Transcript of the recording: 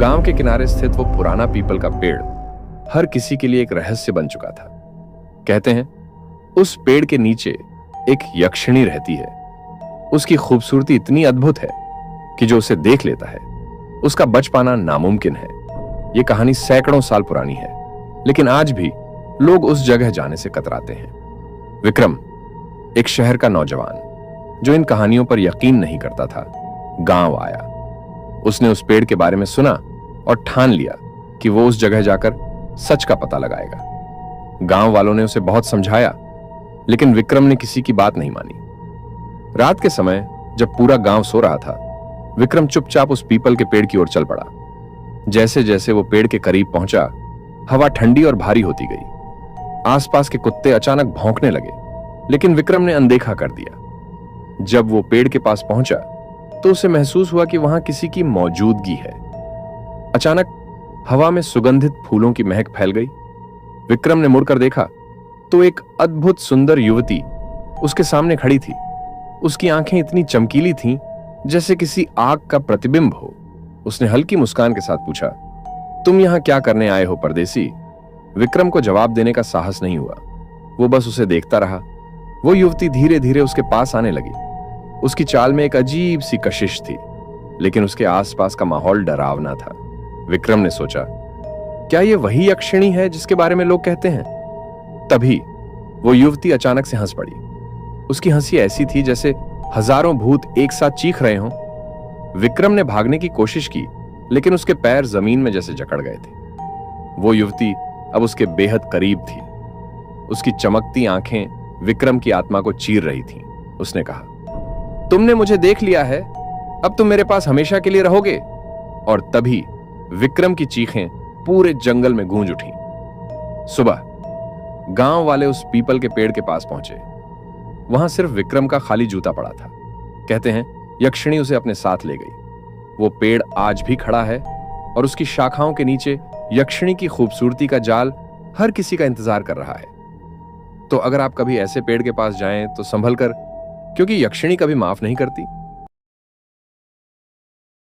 गांव के किनारे स्थित वो पुराना पीपल का पेड़ हर किसी के लिए एक रहस्य बन चुका था। कहते हैं उस पेड़ के नीचे एक यक्षिणी रहती है। उसकी खूबसूरती इतनी अद्भुत है कि जो उसे देख लेता है उसका बच पाना नामुमकिन है। यह कहानी सैकड़ों साल पुरानी है, लेकिन आज भी लोग उस जगह जाने से कतराते हैं। विक्रम, एक शहर का नौजवान जो इन कहानियों पर यकीन नहीं करता था, गांव आया। उसने उस पेड़ के बारे में सुना और ठान लिया कि वो उस जगह जाकर सच का पता लगाएगा। गांव वालों ने उसे बहुत समझाया, लेकिन विक्रम ने किसी की बात नहीं मानी। रात के समय जब पूरा गांव सो रहा था, विक्रम चुपचाप उस पीपल के पेड़ की ओर चल पड़ा। जैसे जैसे वो पेड़ के करीब पहुंचा, हवा ठंडी और भारी होती गई। आसपास के कुत्ते अचानक भौंकने लगे, लेकिन विक्रम ने अनदेखा कर दिया। जब वो पेड़ के पास पहुंचा तो उसे महसूस हुआ कि वहां किसी की मौजूदगी है। अचानक हवा में सुगंधित फूलों की महक फैल गई। विक्रम ने मुड़कर देखा तो एक अद्भुत सुंदर युवती उसके सामने खड़ी थी। उसकी आंखें इतनी चमकीली थीं जैसे किसी आग का प्रतिबिंब हो। उसने हल्की मुस्कान के साथ पूछा, तुम यहां क्या करने आए हो परदेसी? विक्रम को जवाब देने का साहस नहीं हुआ। वो बस उसे देखता रहा। वो युवती धीरे धीरे उसके पास आने लगी। उसकी चाल में एक अजीब सी कशिश थी, लेकिन उसके आसपास का माहौल डरावना था। विक्रम ने सोचा, क्या ये वही यक्षिणी है जिसके बारे में लोग कहते हैं? तभी वो युवती अचानक से हंस पड़ी। उसकी हंसी ऐसी थी जैसे हजारों भूत एक साथ चीख रहे हों। विक्रम ने भागने की कोशिश की, लेकिन उसके पैर जमीन में जैसे जकड़ गए थे। वो युवती अब उसके बेहद करीब थी। उसकी चमकती आंखें विक्रम की आत्मा को चीर रही थीं। उसने कहा, तुमने मुझे देख लिया है, अब तुम मेरे पास हमेशा के लिए रहोगे। और तभी विक्रम की चीखें पूरे जंगल में गूंज उठी। सुबह गांव वाले उस पीपल के पेड़ के पास पहुंचे। वहां सिर्फ विक्रम का खाली जूता पड़ा था। कहते हैं यक्षिणी उसे अपने साथ ले गई। वो पेड़ आज भी खड़ा है और उसकी शाखाओं के नीचे यक्षिणी की खूबसूरती का जाल हर किसी का इंतजार कर रहा है। तो अगर आप कभी ऐसे पेड़ के पास जाएं तो संभल कर, क्योंकि यक्षिणी कभी माफ नहीं करती।